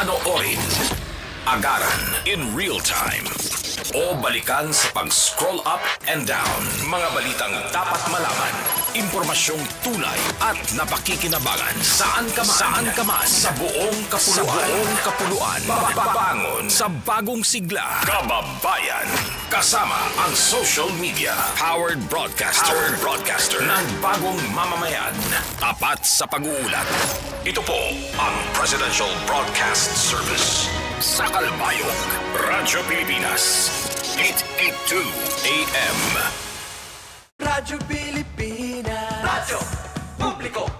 Panoorin, agaran in real time, o balikan sa pag-scroll up and down. Mga balitang dapat malaman, impormasyong tunay at napakikinabangan. Saan ka man sa buong kapuluan. Babangon sa bagong sigla. Kababayan. Kasama ang social media. Powered broadcaster ng bagong mamamayan. Tapat sa pag-uulat. Ito po ang Presidential Broadcast Service. Sa Kalbayog, Radyo Pilipinas, 882 AM. Radyo Pilipinas, Radyo Publiko.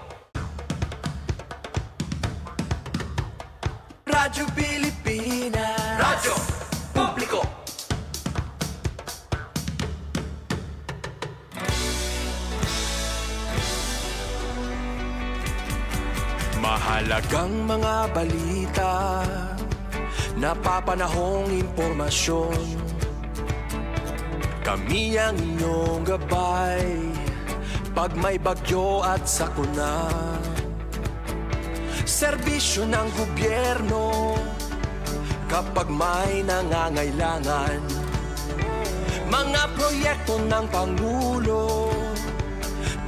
Radyo Pilipinas, Radyo Publiko. Mahalagang mga balita, napapanahong impormasyon. Kami ang inyong gabay pag may bagyo at sakuna. Serbisyo ng gobyerno kapag may nangangailangan. Mga proyekto ng Pangulo,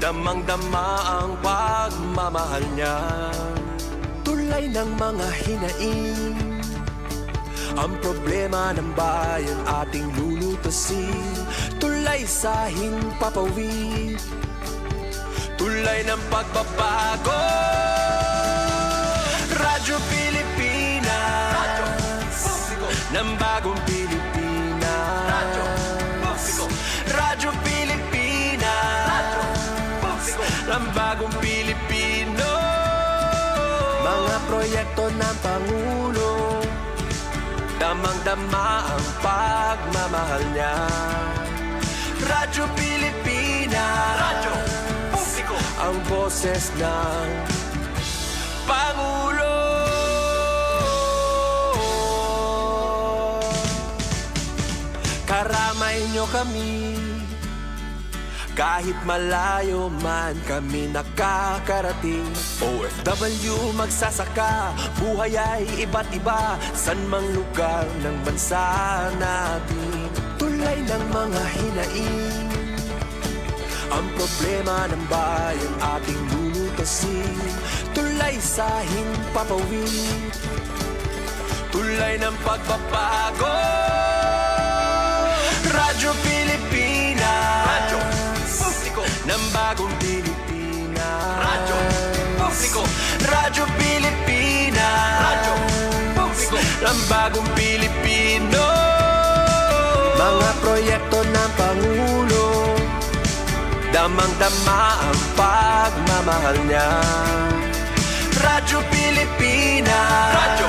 damang-dama ang pagmamahal niya. Tulay ng mga hinaing, ang problema ng bayan ating lulutasin. Tulay sa himpapawid, tulay ng pagbabago. Radyo Pilipinas, Radyo Publiko ng bagong Pilipinas. Radyo Publiko, Radyo Pilipinas, Radyo Publiko ng bagong Pilipino. Mga proyekto ng Pangulo, damang-dama ang pagmamahal niya. Radyo Pilipinas, Radyo Publiko, ang boses ng Pangulo. Karamay niyo kami, kahit malayo man kami nakakarating. OFW magsasaka, buhay ay iba't iba, san mang lugar ng bansa natin. Tulay ng mga hinaing, ang problema ng bayan ating lulutasin. Tulay sa himpapawid, tulay ng pagbabago. Radyo Pilipinas, Radyo Publiko ng bagong Pilipinas. Radyo Publiko, Radyo Pilipinas, Radyo Publiko ng bagong Pilipino. Mga proyekto ng Pangulo, damang-dama ang pagmamahal niya. Radyo Pilipinas, Radyo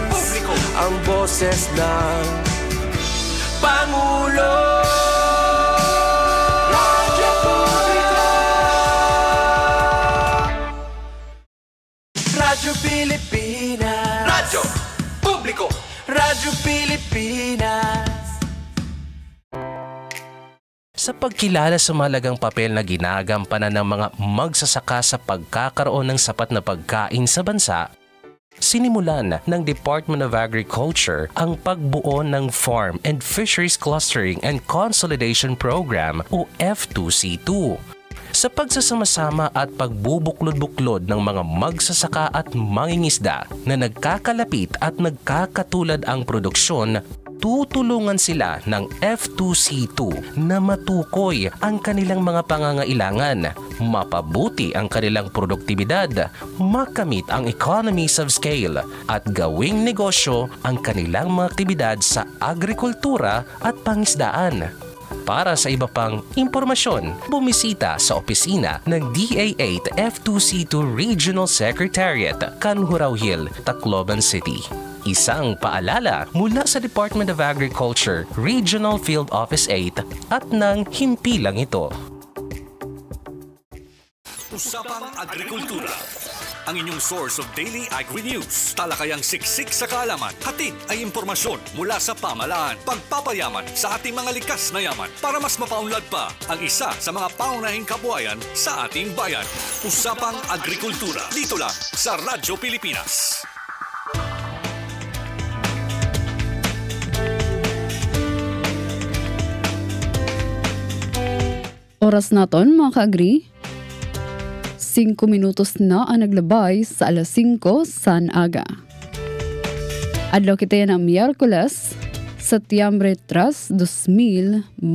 Publiko, ang boses ng Pangulo. Radyo Publiko, Radyo Pilipinas, Radyo Publiko, Radyo Pilipinas. Sa pagkilala sa mahalagang papel na ginagampanan ng mga magsasaka sa pagkakaroon ng sapat na pagkain sa bansa, sinimulan ng Department of Agriculture ang pagbuo ng Farm and Fisheries Clustering and Consolidation Program o F2C2 sa pagsasama-sama at pagbubuklod-buklod ng mga magsasaka at mangingisda na nagkakalapit at nagkakatulad ang produksyon. Tutulungan sila ng F2C2 na matukoy ang kanilang mga pangangailangan, mapabuti ang kanilang produktibidad, makamit ang economies of scale, at gawing negosyo ang kanilang mga aktibidad sa agrikultura at pangisdaan. Para sa iba pang impormasyon, bumisita sa opisina ng DA8 F2C2 Regional Secretariat, Canhurao Hill, Tacloban City. Isang paalala mula sa Department of Agriculture, Regional Field Office 8 at ng himpilang ito. Usapang Agrikultura, ang inyong source of daily agri-news. Talakayang siksik sa kaalaman, hatid ay impormasyon mula sa pamahalaan, pagpapayaman sa ating mga likas na yaman para mas mapaunlad pa ang isa sa mga paunahing kabuhayan sa ating bayan. Usapang Agrikultura, dito lang sa Radyo Pilipinas. Oras naton mga ka-agree. 5 minutos na ang naglabay sa alas 5 san aga. Adlaw kita yan ang Miyerkules, Setyembre 3, 2025,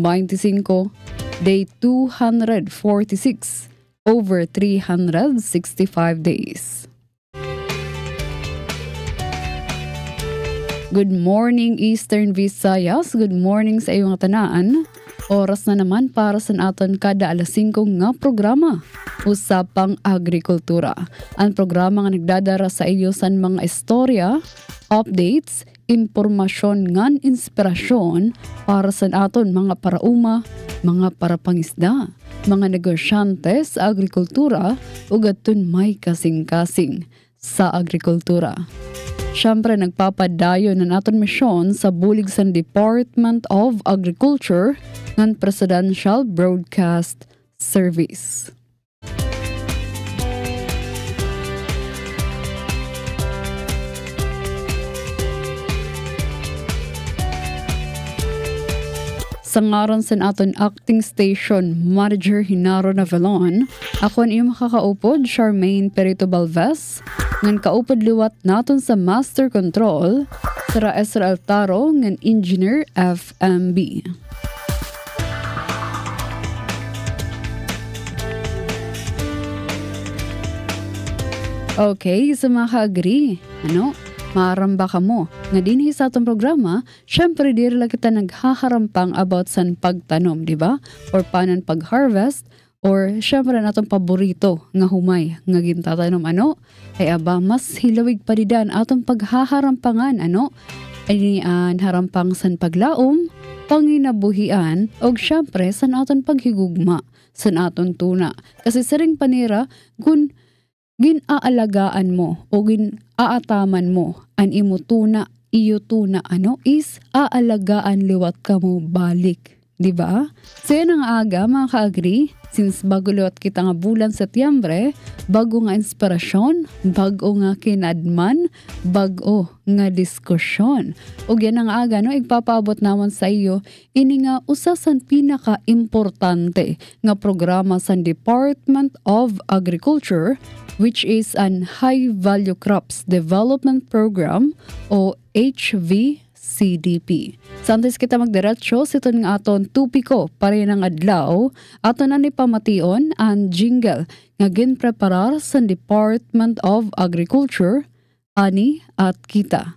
day 246, over 365 days. Good morning Eastern Visayas, good morning sa iyong tanaan. Oras na naman para sa aton kada alas 5 nga programa, Usapang Agrikultura. Ang programa nga nagdadara sa iyo sa mga istorya, updates, impormasyon ngan inspirasyon para sa aton mga parauma, mga parapangisda, mga negosyante sa agrikultura ug adton may kasing-kasing sa agrikultura. Siyempre, nagpapadayon na naton misyon sa bulig sa Department of Agriculture ng Presidential Broadcast Service. Sa ngaran sa aton acting station manager Hinaro Navalon, ako ang iyong makakaupod, Charmaine Perito Balvez, ngan kaupod liwat naton sa Master Control, Sara Ezra Altaro, ngan Engineer FMB. Okay, sa mga ka-agree, maaramba ka mo. Nga dinhi sa atong programa, syempre di rin kita naghaharampang about san pagtanom, di ba? Or paano pag-harvest, or syempre natong paborito nga humay, nga gintatanom, ay aba, mas hilawig pa didan atong paghaharampangan, ay harampang san paglaom, panginabuhian, o syempre san aton paghigugma, san aton tuna. Kasi saring panira, ginaalagaan mo o ginaataman mo an imo tuna, iyo tuna, is aalagaan liwat ka mo balik. Diba? So yan ang aga mga ka-agree. Since bago liwat kita nga bulan Setyembre, bago nga inspirasyon, bago nga kinadman, bago nga diskusyon. O yan ang aga, igpapaabot naman sa iyo, ini nga usasan pinaka-importante nga programa sa Department of Agriculture, which is an High Value Crops Development Program o HVCDP. Santos kita magdiretso sa ito nga aton tupiko pare ng adlaw, aton na ni pamation ang jingle nga ginpreparar sa Department of Agriculture, ani at kita.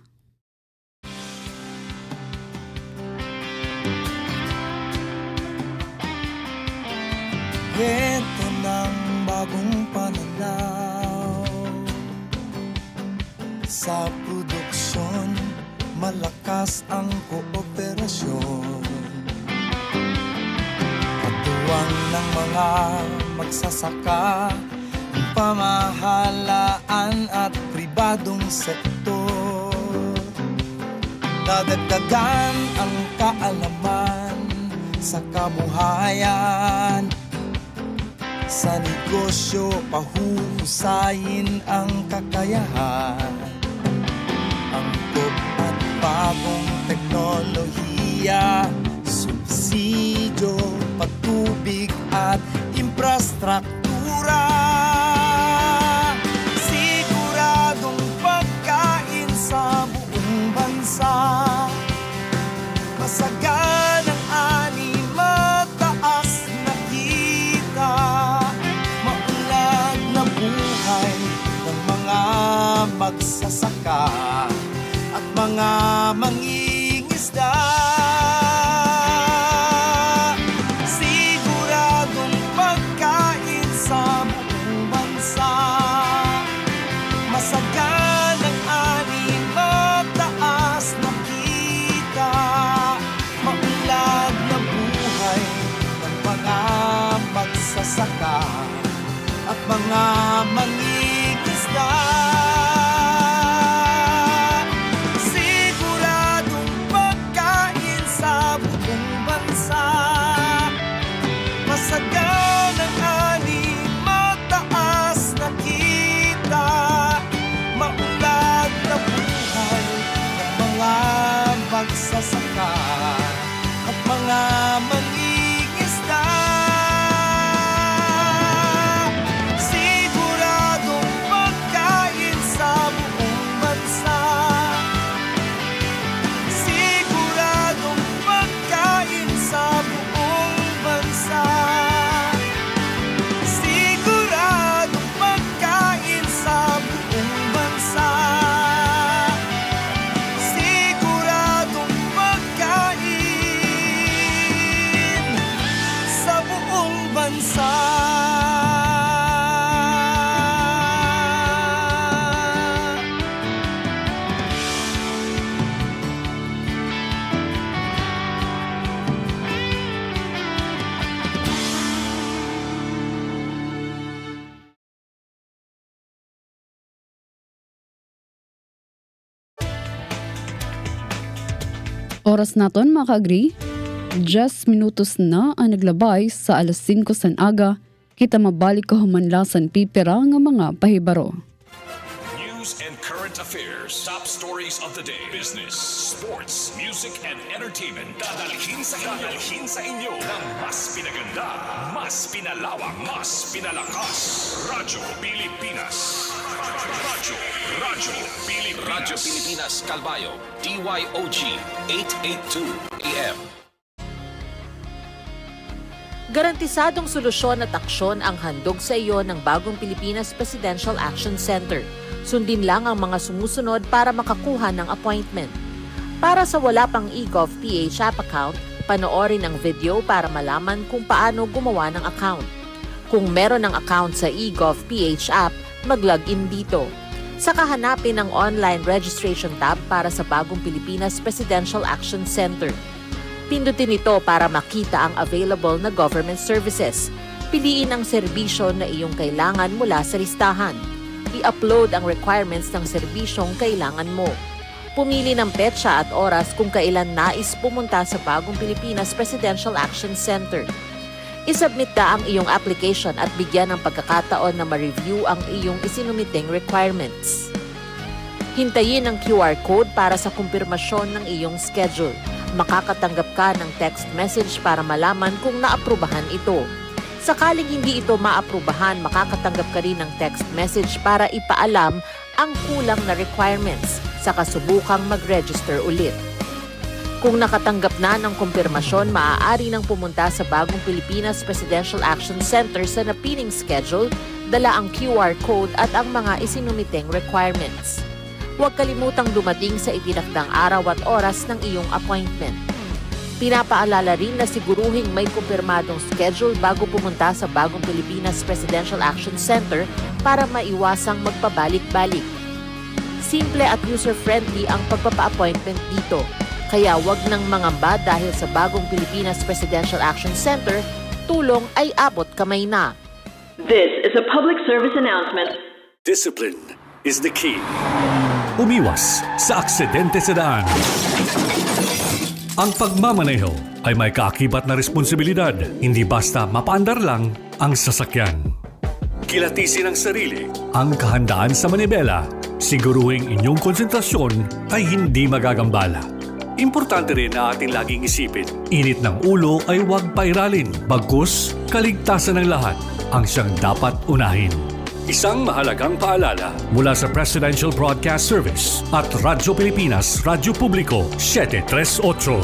Ito ng bagong pananaw sa produksyon, malakas ang kooperasyon. Katuwang ng mga magsasaka, pamahalaan at pribadong sektor. Dadagdagan ang kaalaman sa kabuhayan. Sa negosyo, pahuhusayin ang kakayahan. Angkop at bagong teknolohiya, subsidyo, patubig at infrastruktura. Siguradong pagkain sa buong bansa. Masaganang ani, mataas na kita. Maunlad na buhay ng mga magsasaka at mga mangingisda. Siguradong pagkain sa buong bansa. Masaganang ani, mataas na kita. Maunlad na buhay ng mga magsasaka at mga mangingisda. Siguradong Oras naton mga ka-agree, 10 minutos na ang naglabay sa alas 5 san aga, kita mabalik ko humanlasan pipera nga mga pahibaro. News and current affairs. Top stories of the day. Business, sports, music, and entertainment. Dadalhin sa inyo ng mas pinaganda, mas pinalawak, mas pinalakas. Radyo Pilipinas. Radyo Pilipinas Calbayo. DYOG 882 AM. Garantisadong solusyon at aksyon ang handog sa iyo ng bagong Pilipinas Presidential Action Center. Sundin lang ang mga sumusunod para makakuha ng appointment. Para sa wala pang eGov.ph app account, panoorin ang video para malaman kung paano gumawa ng account. Kung meron ng account sa eGov.ph app, mag-login dito. Saka hanapin ang online registration tab para sa bagong Pilipinas Presidential Action Center. Pindutin ito para makita ang available na government services. Piliin ang serbisyo na iyong kailangan mula sa listahan. I-upload ang requirements ng serbisyong kailangan mo. Pumili ng petsa at oras kung kailan nais pumunta sa bagong Pilipinas Presidential Action Center. I-submit na ang iyong application at bigyan ng pagkakataon na ma-review ang iyong isinumiting requirements. Hintayin ang QR code para sa kumpirmasyon ng iyong schedule. Makakatanggap ka ng text message para malaman kung naaprubahan ito. Sakaling hindi ito maaprubahan, makakatanggap ka rin ng text message para ipaalam ang kulang na requirements sa kasubukang mag-register ulit. Kung nakatanggap na ng kumpirmasyon, maaari nang pumunta sa bagong Pilipinas Presidential Action Center sa napiling schedule, dala ang QR code at ang mga isinumiting requirements. Huwag kalimutang dumating sa itinakdang araw at oras ng iyong appointment. Pinapaalala rin na siguruhing may kumpirmadong schedule bago pumunta sa bagong Pilipinas Presidential Action Center para maiwasang magpabalik-balik. Simple at user-friendly ang pagpapa-appointment dito, kaya wag nang mangamba dahil sa bagong Pilipinas Presidential Action Center, tulong ay abot kamay na. This is a public service announcement. Discipline is the key. Umiwas sa aksidente sa daan. Ang pagmamaneho ay may kaakibat na responsibilidad, hindi basta mapaandar lang ang sasakyan. Kilatisin ang sarili, ang kahandaan sa manibela, siguruhing inyong konsentrasyon ay hindi magagambala. Importante rin na ating laging isipin, init ng ulo ay huwag pairalin, bagkus kaligtasan ng lahat ang siyang dapat unahin. Isang mahalagang paalala mula sa Presidential Broadcast Service at Radyo Pilipinas, Radyo Publiko 738.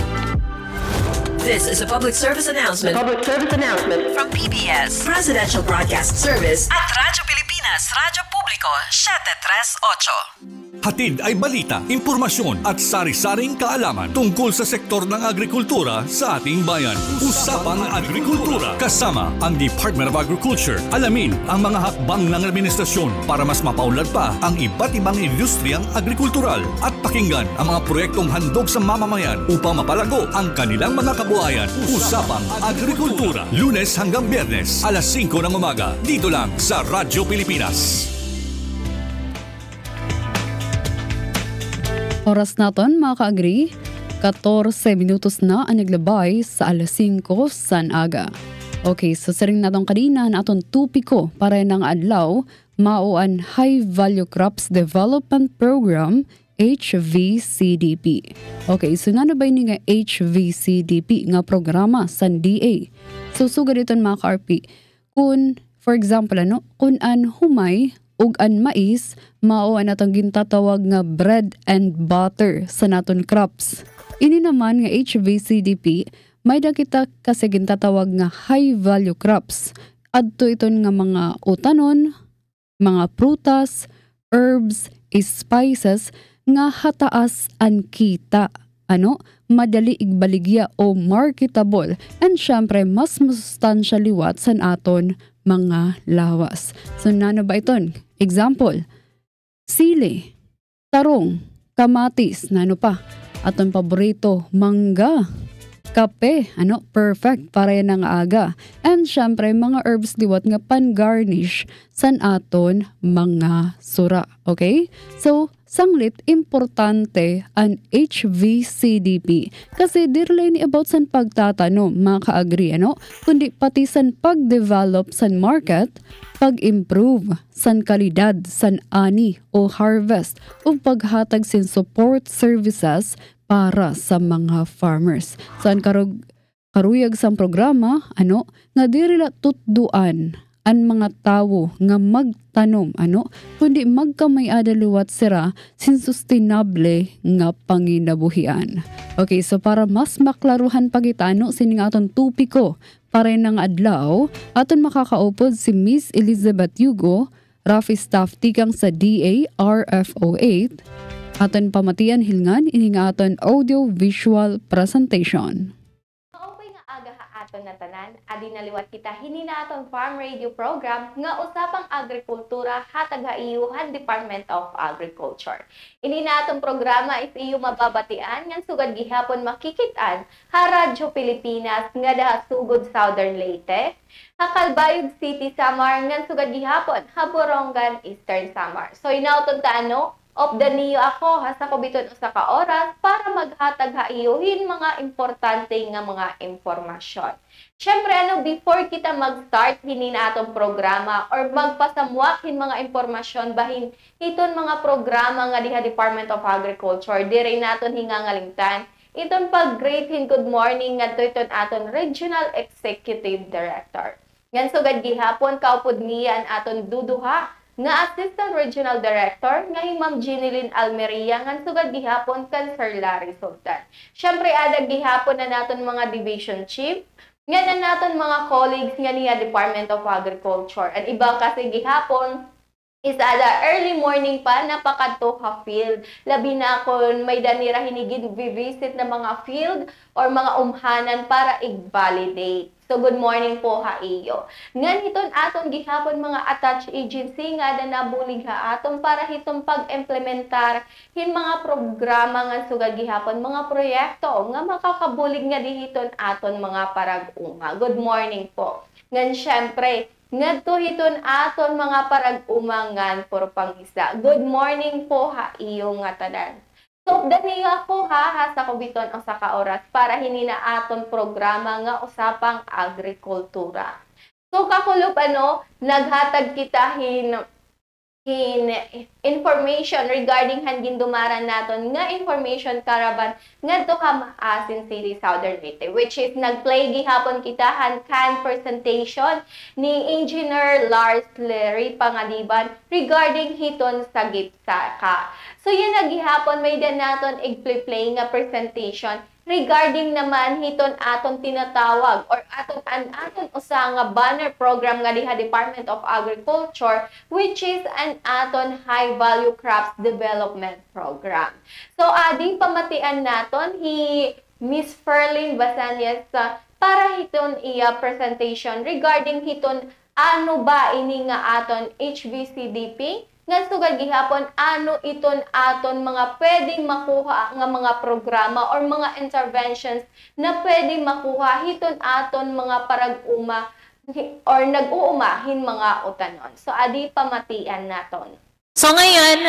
This is a public service announcement. Public service announcement From PBS, Presidential Broadcast Service at Radyo Pilipinas, Radyo Publiko 738. Hatid ay balita, impormasyon at sari-saring kaalaman tungkol sa sektor ng agrikultura sa ating bayan. Usapang Agrikultura kasama ang Department of Agriculture. Alamin ang mga hakbang ng administrasyon para mas mapaunlad pa ang iba't ibang industriyang agrikultural at pakinggan ang mga proyektong handog sa mamamayan upang mapalago ang kanilang mga kabuhayan. Usapang Agrikultura, Lunes hanggang Biyernes, alas 5 ng umaga, dito lang sa Radyo Pilipinas. Oras naton mga ka-agree, 14 minutos na ang naglabay sa alas 5 san aga. Okay, so saring natong kanina na aton tupiko para ng adlaw, mauan High Value Crops Development Program, HVCDP. Okay, so nano ba ni nga HVCDP nga programa sa DA? So sugad iton mga ka-RP, kung for example kung an humay ug an mais, mao ang natong gintatawag nga bread and butter sa naton crops. Ini naman nga HVCDP, may dakita kasi gintatawag nga high value crops. Adto iton nga mga utanon, mga prutas, herbs, spices nga hataas ang kita. Madali igbaligya o marketable, and syempre mas masustansya liwat sa aton mga lawas. So nano ba iton? Example, sili, tarong, kamatis, nano pa? Aton paborito, mangga, kape, perfect para yan ang aga. And syempre mga herbs liwat nga pan-garnish san aton mga sura. Okay? So sanglit importante ang HVCDP kasi dirlay ni about san pagtatanom mga kaagri kundi pati san pag-develop san market, pag-improve san kalidad san ani o harvest o paghatag sin support services para sa mga farmers. San karuyag sang programa nga dirila tutduan ang mga tawo nga magtanom kundi magkamay-ada luwat sira sin sustainable nga panginabuhian. Okay, so para mas maklaruhan pagitano sining aton tupiko para ng adlaw, aton makakaupod si Miss Elizabeth Hugo, Rafi Staff tikang sa DA RFO 8, aton pamatian hilngan ining aton audio-visual presentation. Aton na tanan, adi naliwat kita hinina aton farm radio program nga usapang agrikultura hatag haiyuhan Department of Agriculture. Ini na atong programa is iyo mababatian ngan sugad gihapon makikitan ha Radyo Pilipinas nga daha sugod Southern Leyte, ha Calbayog City Samar ngan sugad gihapon ha Borongan Eastern Samar. So inauton ta of the niyo ako sa kubiton usa ka oras para maghatag haiyuhin mga importante nga mga impormasyon. Syempre before kita mag-start hinin atong programa or magpasamuakin mga impormasyon bahin iton mga programa nga diha Department of Agriculture, dire naton hingangalingtan iton pag-greeting good morning ngadto iton aton Regional Executive Director. Ngan sugad gihapon kaupod niya an aton duduha nga Assistant Regional Director nga Ma'am Ginilyn Almeria ngan sugad gihapon kan Sir Larry Sultan. Syempre adag gihapon na naton mga division chief, nga na naton mga colleagues nga niya Department of Agriculture. At iba kasi gihapon is early morning pa napakadto ka field. Labi na kung may danira hinigid visit na mga field or mga umhanan para i-validate. So good morning po ha iyo. Ngan hiton aton gihapon mga attached agency nga da nabulig ha aton para hiton pag-implementar hin mga programa nga sugad gihapon mga proyekto nga makakabulig nga dihiton aton mga parag-uma. Good morning po. Ngan syempre ngadto hiton aton mga parag-umangan puro pangisa. Good morning po ha iyo nga tanan. So, daniyo ako sa kubiton o sa kaoras para hinina aton programa nga usapang agrikultura. So, kakulop naghatag kita hin information regarding hangin dumaran naton nga information caravan ngadto ka Maasin City, Southern Leyte, which is nagplay gihapon kita kan presentation ni Engineer Lars Lery Pangaliban regarding hiton sa Gipsaka. So yun nagihapon may dan naton i-play nga presentation regarding naman hiton aton tinatawag or aton usa nga banner program nga diha Department of Agriculture, which is an aton high value crops development program. So ading pamatian naton Miss Ferlin Basanyas para hiton iya presentation regarding hiton ano ba ini nga aton HVCDP nga sugad gihapon iton aton mga pwedeng makuha nga mga programa or mga interventions na pwedeng makuha hiton aton mga parag-uma or nag-uumahin mga utanon. So adi pamatian naton. So ngayon,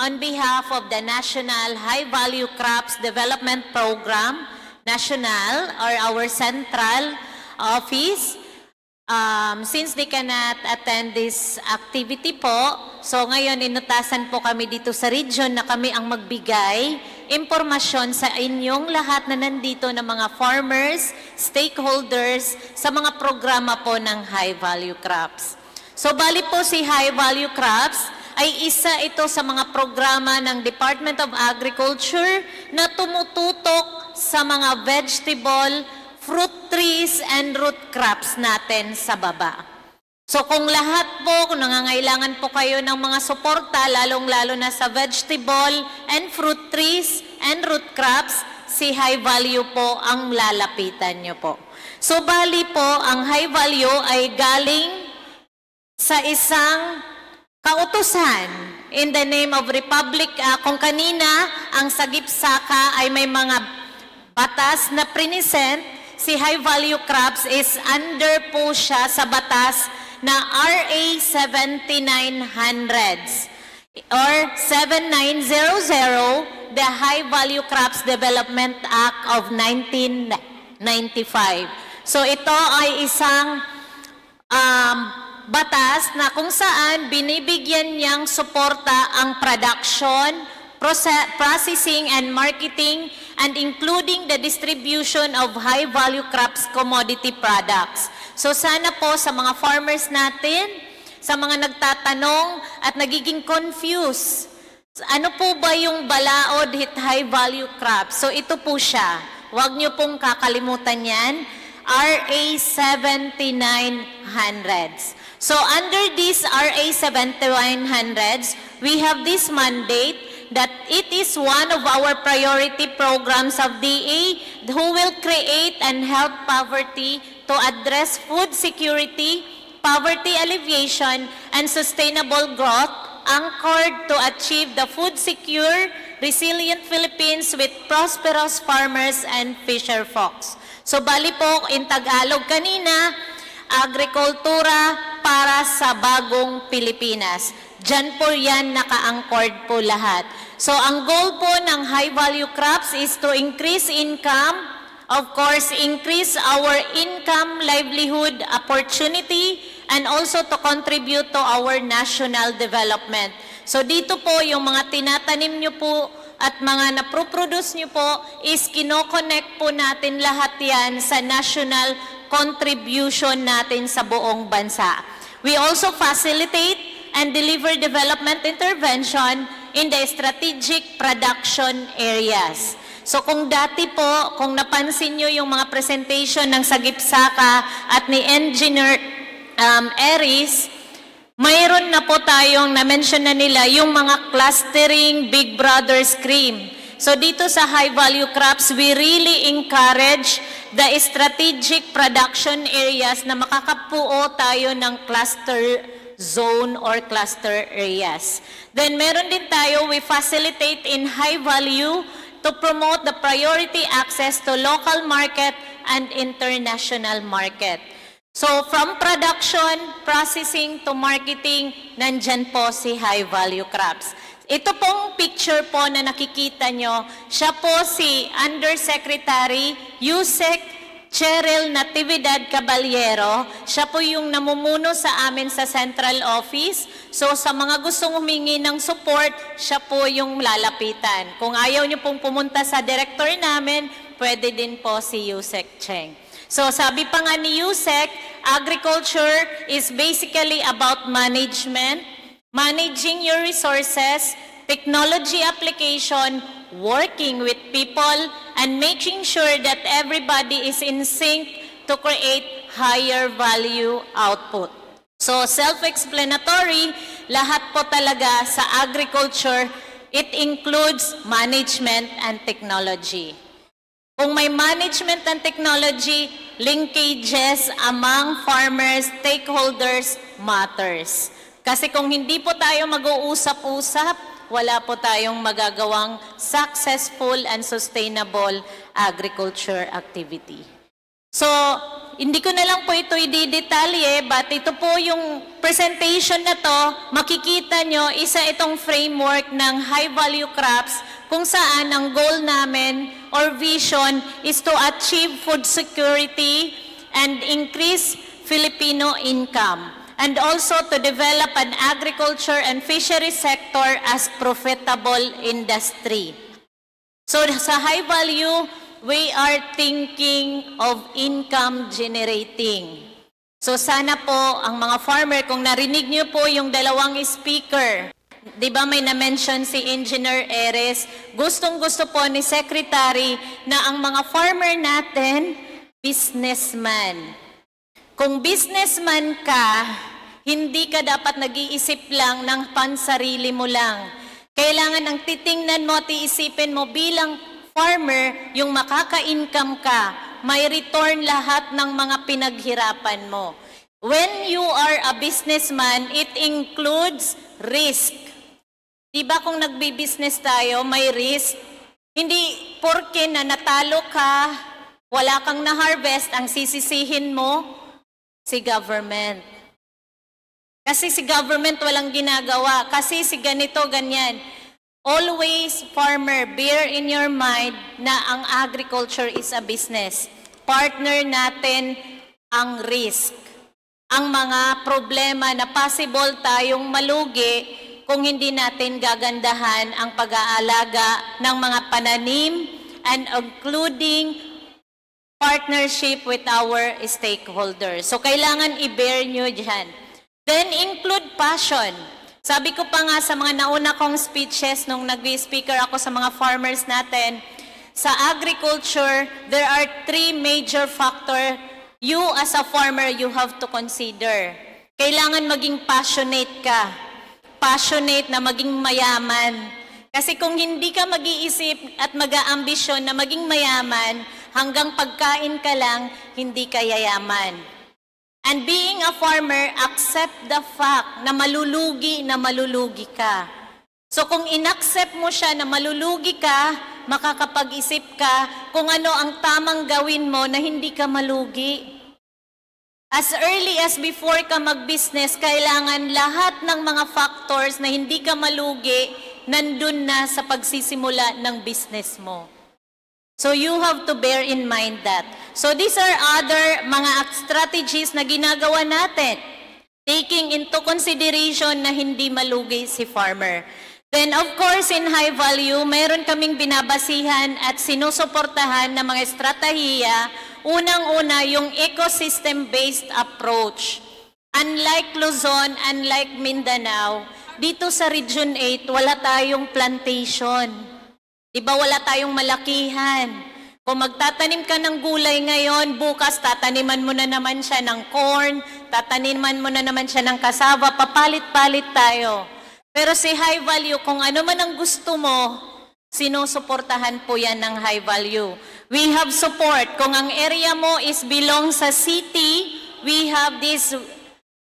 on behalf of the National High Value Crops Development Program, National or our central office, since they cannot attend this activity po, so ngayon inutasan po kami dito sa region na kami ang magbigay impormasyon sa inyong lahat na nandito na mga farmers, stakeholders sa mga programa po ng high value crops. So bali po si high value crops ay isa ito sa mga programa ng Department of Agriculture na tumututok sa mga vegetable, fruit trees and root crops natin sa baba. So kung lahat po, kung nangangailangan po kayo ng mga suporta, lalong-lalo na sa vegetable and fruit trees and root crops, si High Value po ang lalapitan nyo po. So bali po, ang High Value ay galing sa isang kautusan in the name of Republic. Kung kanina, ang sa Gipsaka ay may mga batas na present, si High Value Crops is under po siya sa batas na RA 7900. or 7900, the High Value Crops Development Act of 1995. So ito ay isang batas na kung saan binibigyan niyang suporta ang production, processing and marketing, and including the distribution of high-value crops commodity products. So sana po sa mga farmers natin, sa mga nagtatanong at nagiging confused, ano po ba yung balaod hit high-value crops? So ito po siya. Huwag niyo pong kakalimutan yan. RA 7900s. So under these RA 7900s, we have this mandate that it is one of our priority programs of DA who will create and help poverty to address food security, poverty alleviation, and sustainable growth anchored to achieve the food secure, resilient Philippines with prosperous farmers and fisher folks. So bali po in Tagalog kanina, agrikultura para sa bagong Pilipinas. Diyan po yan naka-anchored po lahat. So ang goal po ng high value crops is to increase income, of course increase our income, livelihood, opportunity, and also to contribute to our national development. So dito po yung mga tinatanim nyo po at mga naproproduce nyo po is kinoconnect po natin lahat yan sa national contribution natin sa buong bansa. We also facilitate and deliver development intervention in the strategic production areas. So kung dati po, kung napansin nyo yung mga presentation ng Sagip-Saka at ni Engineer Aris, mayroon na po tayong na-mention na nila yung mga clustering Big Brother scheme. So dito sa high value crops, we really encourage the strategic production areas na makakapuo tayo ng cluster zone or cluster areas. Then meron din tayo, we facilitate in high value to promote the priority access to local market and international market. So from production, processing to marketing, nandyan po si high value crops. Ito pong picture po na nakikita nyo, siya po si Undersecretary Yusek Cheryl Natividad Caballero. Siya po yung namumuno sa amin sa central office. So sa mga gustong humingi ng support, siya po yung lalapitan. Kung ayaw nyo pong pumunta sa director namin, pwede din po si Yusek Cheng. So sabi pa nga ni Yusek, agriculture is basically about management, managing your resources, technology application, working with people, and making sure that everybody is in sync to create higher value output. So self-explanatory, lahat po talaga sa agriculture, it includes management and technology. Kung may management and technology, linkages among farmers, stakeholders matters. Kasi kung hindi po tayo mag-uusap-usap, wala po tayong magagawang successful and sustainable agriculture activity. So, hindi ko na lang po ito i-detalye, but ito po yung presentation na to, makikita nyo, isa itong framework ng high-value crops kung saan ang goal namin or vision is to achieve food security and increase Filipino income, and also to develop an agriculture and fishery sector as profitable industry. So sa high value, we are thinking of income generating. So sana po ang mga farmer, kung narinig niyo po yung dalawang speaker, di ba may na-mention si Engineer Ares, gustong-gusto po ni Secretary na ang mga farmer natin, businessman. Kung businessman ka, hindi ka dapat nag-iisip lang ng pansarili mo lang. Kailangan ang titingnan mo at iisipin mo bilang farmer, yung makaka-income ka, may return lahat ng mga pinaghirapan mo. When you are a businessman, it includes risk. Diba kung nagbi-business tayo, may risk. Hindi porke na natalo ka, wala kang na-harvest, ang sisisihin mo, si government. Kasi si government walang ginagawa. Kasi si ganito, ganyan. Always, farmer, bear in your mind na ang agriculture is a business. Partner natin ang risk. Ang mga problema na possible tayong malugi kung hindi natin gagandahan ang pag-aalaga ng mga pananim and including partnership with our stakeholders. So, kailangan i-bear nyo dyan. Then, include passion. Sabi ko pa nga sa mga nauna kong speeches nung nag-speaker ako sa mga farmers natin, sa agriculture, there are 3 major factors you as a farmer, you have to consider. Kailangan maging passionate ka. Passionate na maging mayaman. Kasi kung hindi ka mag-iisip at mag-aambisyon na maging mayaman, hanggang pagkain ka lang, hindi ka yayaman. And being a farmer, accept the fact na malulugi ka. So kung inaccept mo siya na malulugi ka, makakapag-isip ka kung ano ang tamang gawin mo na hindi ka malugi. As early as before ka mag-business, kailangan lahat ng mga factors na hindi ka malugi, nandun na sa pagsisimula ng business mo. So you have to bear in mind that. So these are other mga strategies na ginagawa natin, taking into consideration na hindi malugi si farmer. Then of course, in high value, mayroon kaming binabasihan at sinusuportahan na mga estratehiya. Unang-una, yung ecosystem-based approach. Unlike Luzon, unlike Mindanao, dito sa Region 8, wala tayong plantation. Diba wala tayong malakihan? Kung magtatanim ka ng gulay ngayon, bukas tataniman mo na naman siya ng corn, tataniman mo na naman siya ng kasaba, papalit-palit tayo. Pero si high value, kung ano man ang gusto mo, sinusuportahan po yan ng high value. We have support. Kung ang area mo is belong sa city, we have this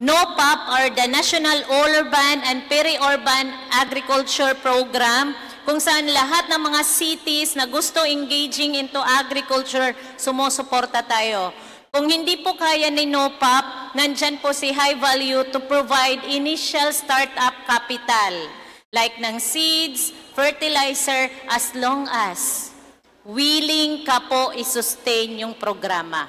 NOPAP or the National Urban and Peri-Urban Agriculture Program, kung saan lahat ng mga cities na gusto engaging into agriculture, sumusuporta tayo. Kung hindi po kaya ni NOPAP, nandyan po si High Value to provide initial startup capital, like ng seeds, fertilizer, as long as willing ka po i-sustain yung programa.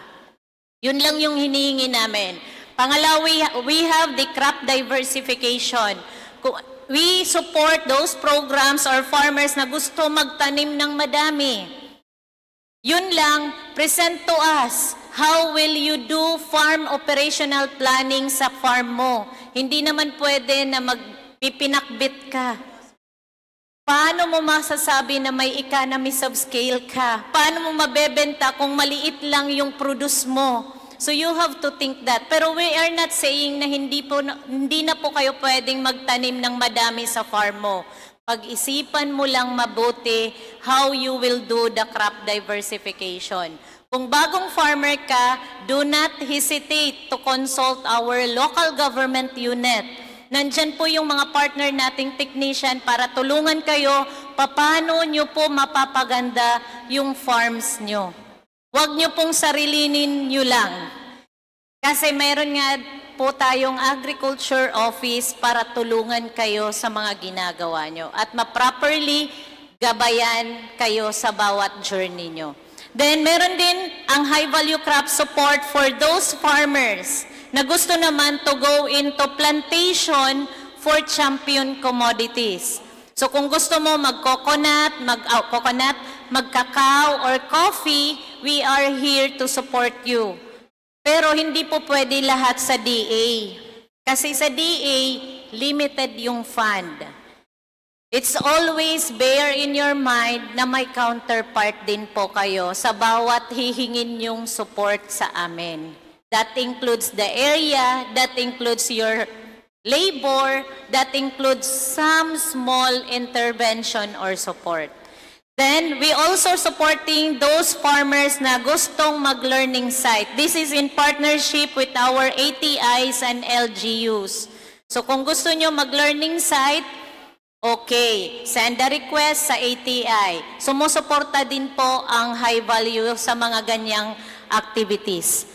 Yun lang yung hinihingi namin. Pangalawa, we have the crop diversification. We support those programs or farmers na gusto magtanim ng madami. Yun lang, present to us. How will you do farm operational planning sa farm mo? Hindi naman pwede na magpipinakbit ka. Paano mo masasabi na may economies of scale ka? Paano mo mabebenta kung maliit lang yung produce mo? So you have to think that. Pero we are not saying na hindi na po kayo pwedeng magtanim ng madami sa farm mo. Pag-isipan mo lang mabuti how you will do the crop diversification. Kung bagong farmer ka, do not hesitate to consult our local government unit. Nandyan po yung mga partner nating technician para tulungan kayo paano nyo po mapapaganda yung farms nyo. Huwag nyo pong sarilinin nyo lang. Kasi mayroon nga po tayong agriculture office para tulungan kayo sa mga ginagawa nyo at ma-properly gabayan kayo sa bawat journey nyo. Then meron din ang high value crop support for those farmers na gusto naman to go into plantation for champion commodities. So kung gusto mo mag-coconut, mag-cacao or coffee, we are here to support you. Pero hindi po pwede lahat sa DA. Kasi sa DA, limited yung fund. It's always bear in your mind na may counterpart din po kayo sa bawat hihingin yung support sa amin. That includes the area, that includes your labor, that includes some small intervention or support. Then, we also supporting those farmers na gustong mag-learning site. This is in partnership with our ATIs and LGUs. So, kung gusto nyo mag-learning site, okay, send a request sa ATI. Sumusuporta din po ang high value sa mga ganyang activities.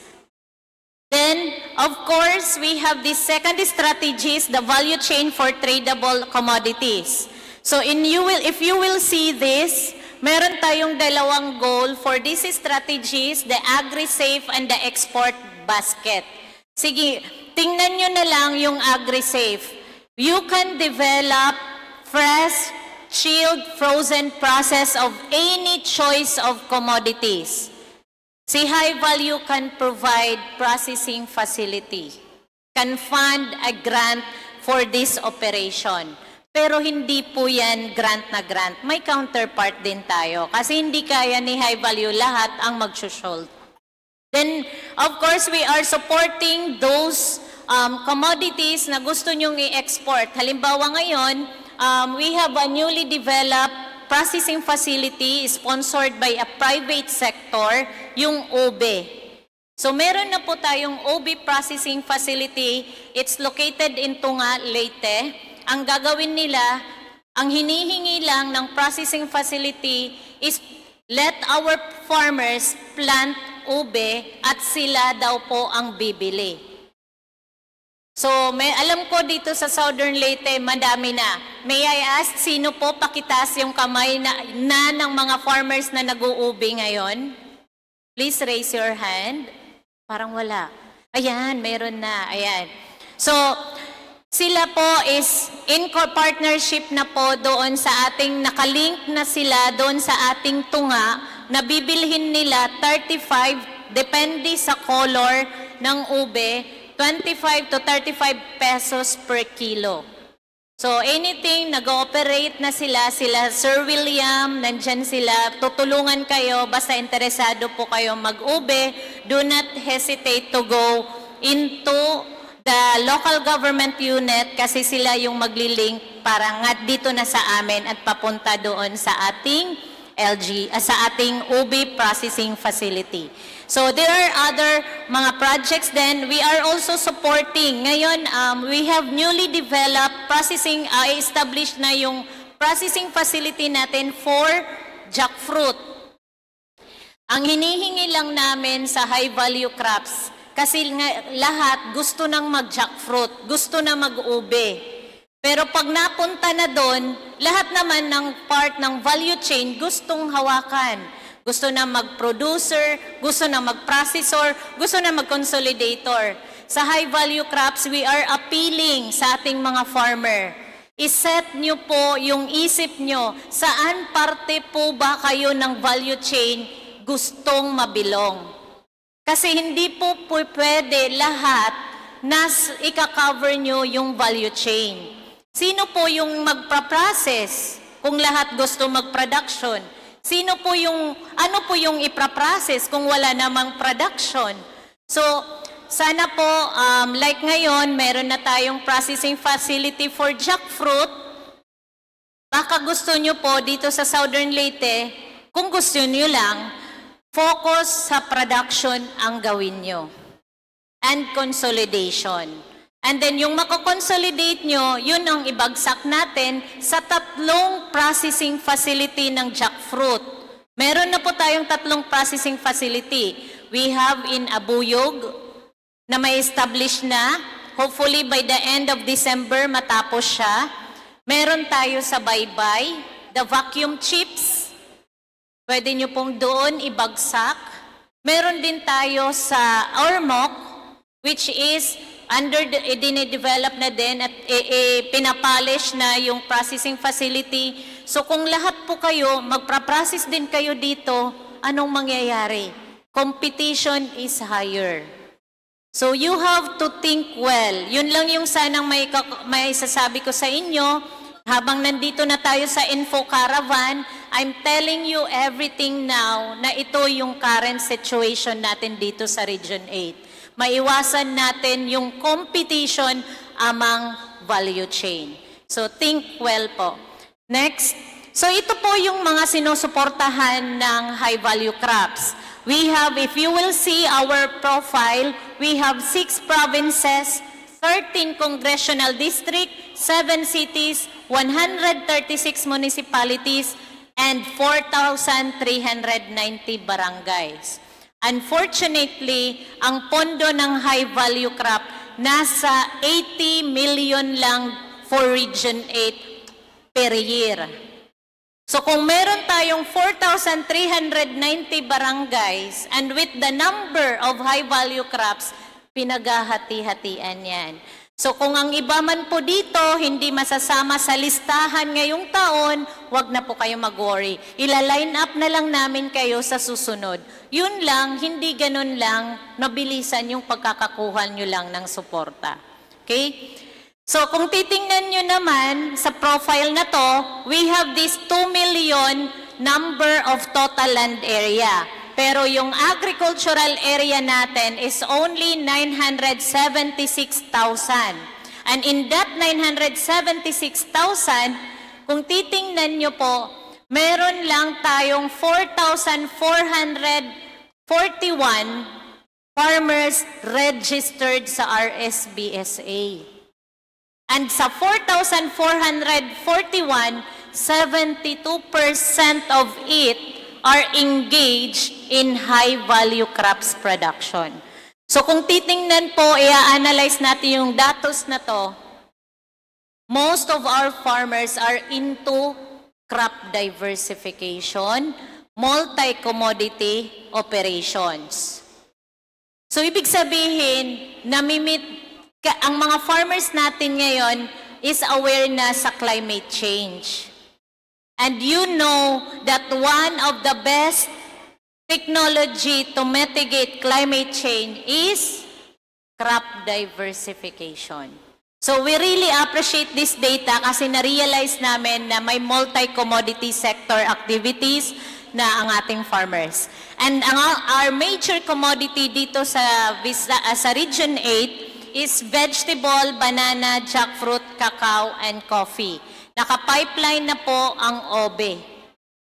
Then, of course, we have the second strategies, the value chain for tradable commodities. So, if you will see this, meron tayong dalawang goal for these strategies, the AgriSafe and the export basket. Sige, tingnan nyo na lang yung AgriSafe. You can develop fresh, chilled, frozen process of any choice of commodities. Si High Value can provide processing facility, can fund a grant for this operation. Pero hindi po yan grant na grant. May counterpart din tayo kasi hindi kaya ni High Value lahat ang mag-shoulder. Then, of course, we are supporting those commodities na gusto nyong i-export. Halimbawa ngayon, we have a newly developed processing facility sponsored by a private sector, yung ube. So meron na po tayong ube processing facility. It's located in Tunga, Leyte. Ang gagawin nila, ang hinihingi lang ng processing facility is let our farmers plant ube at sila daw po ang bibili. So, alam ko dito sa Southern Leyte, madami na. May I ask, sino po pakitas yung kamay na ng mga farmers na nag-uubi ngayon? Please raise your hand. Parang wala. Ayan, meron na. Ayan. So, sila po is in partnership na po doon sa ating, nakalink na sila doon sa ating tunga, na bibilhin nila 35, depende sa color ng ube, 25 to 35 pesos per kilo. So anything, nag-ooperate na sila, Sir William, nandyan sila, tutulungan kayo, basta interesado po kayo mag-ube, do not hesitate to go into the local government unit kasi sila yung maglilink para nga dito na sa amin at papunta doon sa ating sa ating ube processing facility. So there are other mga projects then we are also supporting. Ngayon, we have newly developed processing, established na yung processing facility natin for jackfruit. Ang hinihingi lang namin sa high value crops, kasi lahat gusto nang mag-jackfruit, gusto na mag-ube. Pero pag napunta na doon, lahat naman ng part ng value chain gustong hawakan. Gusto na mag-producer, gusto na mag-processor, gusto na mag-consolidator. Sa high-value crops, we are appealing sa ating mga farmer. I-set nyo po yung isip nyo, saan parte po ba kayo ng value chain gustong mabilong. Kasi hindi po pwede lahat na ika-cover nyo yung value chain. Sino po yung magpa-process kung lahat gusto mag-production? Sino po yung, ano po yung ipra-process kung wala namang production? So, sana po, like ngayon, meron na tayong processing facility for jackfruit. Baka gusto nyo po dito sa Southern Leyte, kung gusto nyo lang, focus sa production ang gawin nyo. And consolidation. And then yung makakonsolidate nyo, yun ang ibagsak natin sa 3 processing facility ng jackfruit. Meron na po tayong 3 processing facility. We have in Abuyog, na may establish na. Hopefully by the end of December matapos siya. Meron tayo sa Baybay, the vacuum chips. Pwede nyo pong doon ibagsak. Meron din tayo sa Ormoc, which is dine-develop na din at pinapolish na yung processing facility. So kung lahat po kayo, magpa-process din kayo dito, anong mangyayari? Competition is higher. So you have to think well. Yun lang yung sanang may sasabi ko sa inyo. Habang nandito na tayo sa Info Caravan, I'm telling you everything now na ito yung current situation natin dito sa Region 8. Maiwasan natin yung competition among value chain. So, think well po. Next. So, ito po yung mga sinusuportahan ng high-value crops. We have, if you will see our profile, we have 6 provinces, 13 congressional districts, 7 cities, 136 municipalities, and 4,390 barangays. Unfortunately, ang pondo ng high value crop nasa 80 million lang for Region 8 per year. So kung meron tayong 4,390 barangays and with the number of high value crops, pinaghahati-hatian yan. So kung ang iba man po dito hindi masasama sa listahan ngayong taon, wag na po kayo mag-worry. Ila-line up na lang namin kayo sa susunod. Yun lang, hindi ganun lang, mabilisan yung pagkakakuha nyo lang ng suporta. Okay? So kung titingnan nyo naman sa profile na to, we have this 2 million number of total land area. Pero yung agricultural area natin is only 976,000. And in that 976,000, kung titingnan nyo po, meron lang tayong 4,441 farmers registered sa RSBSA. And sa 4,441, 72% of it are engaged in high-value crops production. So kung titingnan po, i-analyze natin yung datos na to, most of our farmers are into crop diversification, multi-commodity operations. So ibig sabihin, ang mga farmers natin ngayon is aware na sa climate change. And you know that one of the best technology to mitigate climate change is crop diversification. So we really appreciate this data kasi na-realize namin na may multi-commodity sector activities na ang ating farmers. And our major commodity dito sa Region 8 is vegetable, banana, jackfruit, cacao, and coffee. Naka-pipeline na po ang OBE.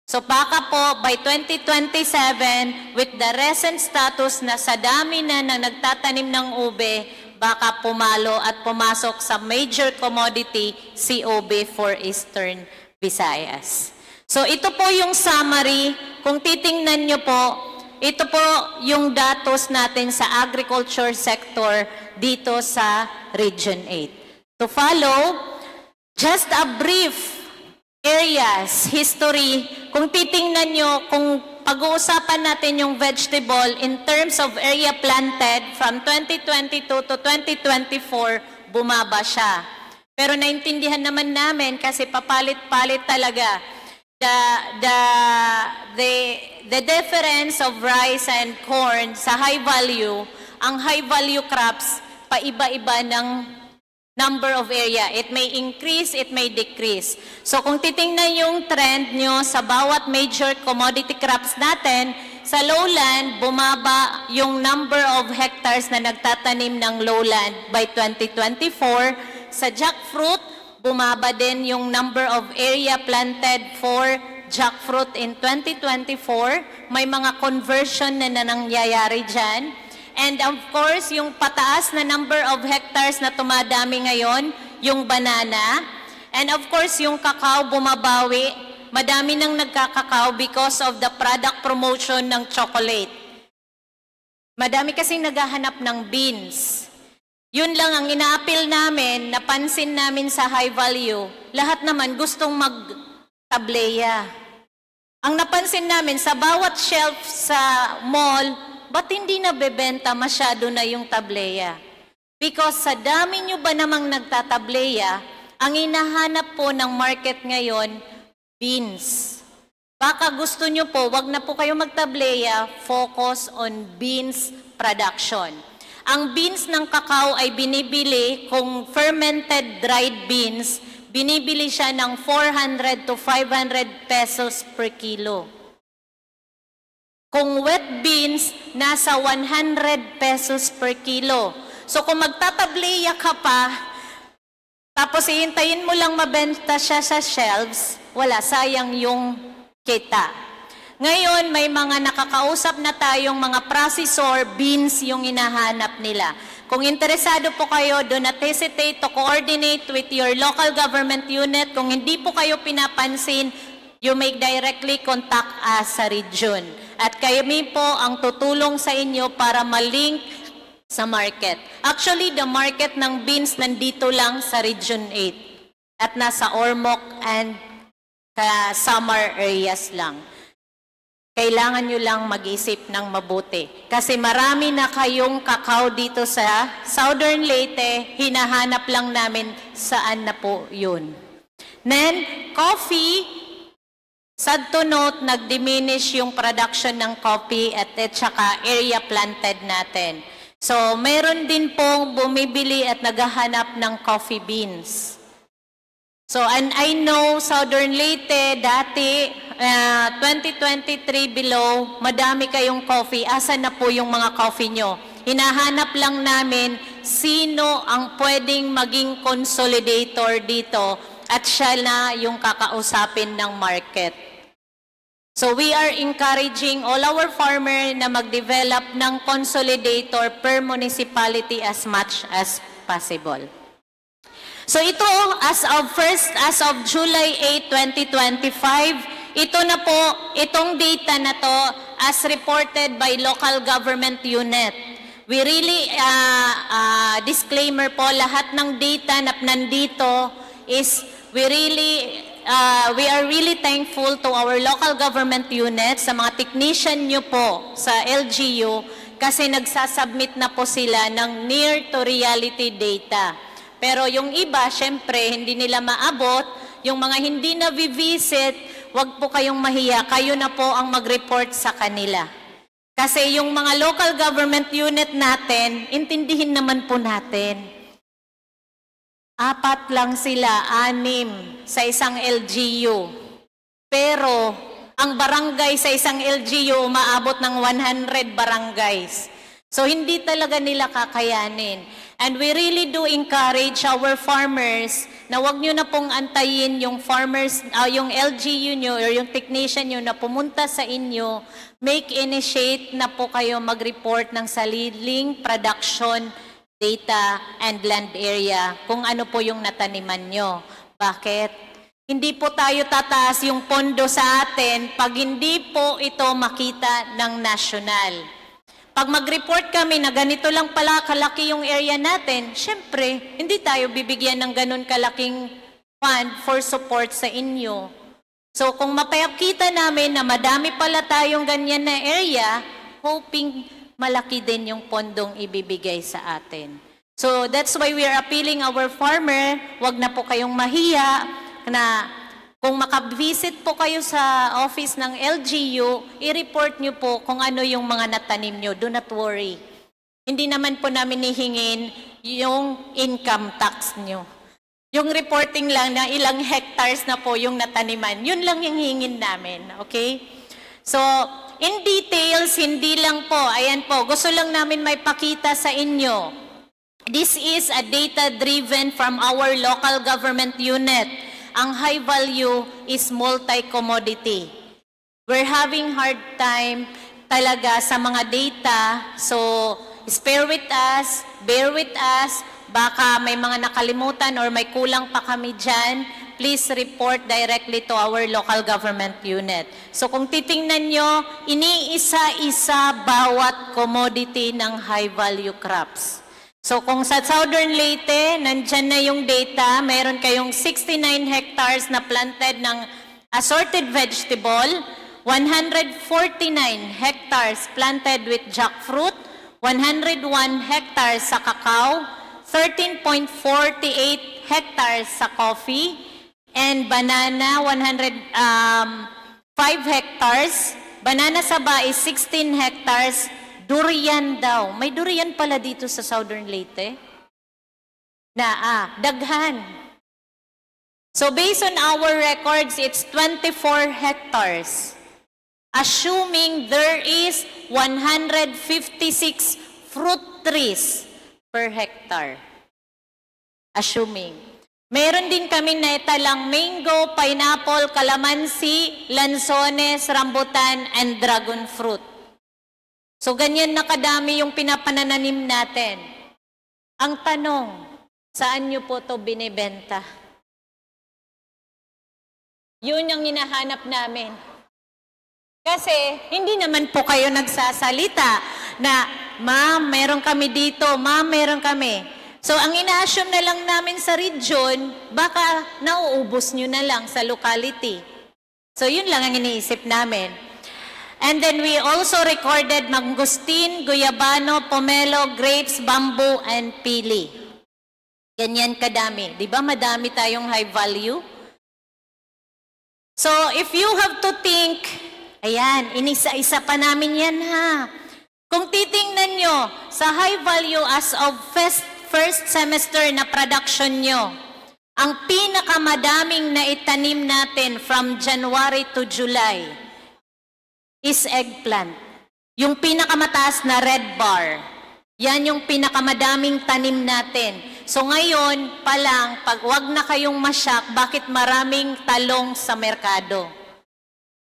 So baka po by 2027, with the recent status na sa dami na nagtatanim ng ube, baka pumalo at pumasok sa major commodity si OBE for Eastern Visayas. So ito po yung summary. Kung titingnan nyo po, ito po yung datos natin sa agriculture sector dito sa Region 8. To follow, just a brief areas, history. Kung titingnan nyo, kung pag-uusapan natin yung vegetable in terms of area planted from 2022 to 2024, bumaba siya. Pero naintindihan naman namin kasi papalit-palit talaga. The difference of rice and corn sa high value, ang high value crops, paiba-iba ng number of area. It may increase, it may decrease. So kung titingnan yung trend nyo sa bawat major commodity crops natin, sa lowland, bumaba yung number of hectares na nagtatanim ng lowland by 2024. Sa jackfruit, bumaba din yung number of area planted for jackfruit in 2024. May mga conversion na nangyayari dyan. And of course, yung pataas na number of hectares na tumadami ngayon, yung banana. And of course, yung cacao bumabawi. Madami nang nagkakakao because of the product promotion ng chocolate. Madami kasing naghahanap ng beans. Yun lang ang ina-appeal namin, napansin namin sa high value. Lahat naman gustong mag-tableya. Ang napansin namin, sa bawat shelf sa mall, ba't hindi nabebenta masyado na yung tableya? Because sa dami nyo ba namang nagtatableya, ang hinahanap po ng market ngayon, beans. Baka gusto nyo po, wag na po kayo magtableya, focus on beans production. Ang beans ng cacao ay binibili, kung fermented dried beans, binibili siya ng 400 to 500 pesos per kilo. Kung wet beans, nasa 100 pesos per kilo. So kung magtatableya ka pa, tapos ihintayin mo lang mabenta siya sa shelves, wala, sayang yung kita. Ngayon, may mga nakakausap na tayong mga processor, beans yung hinahanap nila. Kung interesado po kayo, do not hesitate to coordinate with your local government unit. Kung hindi po kayo pinapansin, you may directly contact us sa region. At kami po ang tutulong sa inyo para malink sa market. Actually, the market ng beans nandito lang sa Region 8 at nasa Ormoc and Samar areas lang. Kailangan nyo lang mag-isip ng mabuti. Kasi marami na kayong kakao dito sa Southern Leyte, hinahanap lang namin saan na po yun. Then, coffee, sad to note, nag-diminish yung production ng coffee at saka area planted natin. So, meron din pong bumibili at naghahanap ng coffee beans. So, and I know Southern Leyte, dati, 2023 below, madami kayong coffee. Asan na po yung mga coffee nyo? Hinahanap lang namin sino ang pwedeng maging consolidator dito at siya na yung kakausapin ng market. So, we are encouraging all our farmers na mag-develop ng consolidator per municipality as much as possible. So ito, as of July 8, 2025, ito na po, itong data na to as reported by local government unit. We really, disclaimer po, lahat ng data na nandito is we are really thankful to our local government unit, sa mga technician nyo po sa LGU, kasi nagsasubmit na po sila ng near to reality data. Pero yung iba, syempre, hindi nila maabot. Yung mga hindi na visit, wag po kayong mahiya. Kayo na po ang mag-report sa kanila. Kasi yung mga local government unit natin, intindihin naman po natin. 4 lang sila, 6 sa isang LGU. Pero ang barangay sa isang LGU umaabot ng 100 barangays. So hindi talaga nila kakayanin. And we really do encourage our farmers na wag nyo na pong antayin yung farmers, yung LGU nyo or yung technician nyo na pumunta sa inyo, initiate na po kayo mag-report ng sariling production data and land area kung ano po yung nataniman nyo. Bakit? Hindi po tayo tataas yung pondo sa atin pag hindi po ito makita ng national. Pag mag-report kami na ganito lang pala kalaki yung area natin, syempre, hindi tayo bibigyan ng ganun kalaking fund for support sa inyo. So, kung mapayakita namin na madami pala tayong ganyan na area, hoping malaki din yung pondong ibibigay sa atin. So, that's why we are appealing our farmer, wag na po kayong mahiya na kung makabisit po kayo sa office ng LGU, i-report nyo po kung ano yung mga natanim nyo. Do not worry. Hindi naman po namin hihingin yung income tax nyo. Yung reporting lang na ilang hectares na po yung nataniman. Yun lang yung hingin namin. Okay? So, in details, hindi lang po. Ayan po, gusto lang namin may pakita sa inyo. This is a data driven from our local government unit. Ang high value is multi-commodity. We're having hard time talaga sa mga data. So, bear with us. Baka may mga nakalimutan or may kulang pa kami dyan. Please report directly to our local government unit. So, kung titingnan nyo, iniisa-isa bawat commodity ng high value crops. So kung sa Southern Leyte, nandyan na yung data, mayroon kayong 69 hectares na planted ng assorted vegetable, 149 hectares planted with jackfruit, 101 hectares sa cacao, 13.48 hectares sa coffee, and banana, 5 hectares. Banana saba is 16 hectares. Durian daw. May durian pala dito sa Southern Leyte. Daghan. So based on our records, it's 24 hectares. Assuming there is 156 fruit trees per hectare. Assuming. Meron din kami na italang mango, pineapple, calamansi, lanzones, rambutan, and dragon fruit. So, ganyan na kadami yung pinapanananim natin. Ang tanong, saan nyo po ito binibenta? Yun ang hinahanap namin. Kasi hindi naman po kayo nagsasalita na, ma'am, meron kami dito, ma'am, meron kami. So, ang ina-assume na lang namin sa region, baka nauubos nyo na lang sa locality. So, yun lang ang iniisip namin. And then we also recorded mangustin, guyabano, pomelo, grapes, bamboo, and pili. Ganyan kadami. Di ba madami tayong high value? So, if you have to think, ayan, inisa-isa pa namin yan ha. Kung titingnan nyo sa high value as of first semester na production nyo, ang pinakamadaming na itanim natin from January to July is eggplant. Yung pinakamataas na red bar, yan yung pinakamadaming tanim natin. So ngayon pa lang, wag na kayong masyak, bakit maraming talong sa merkado?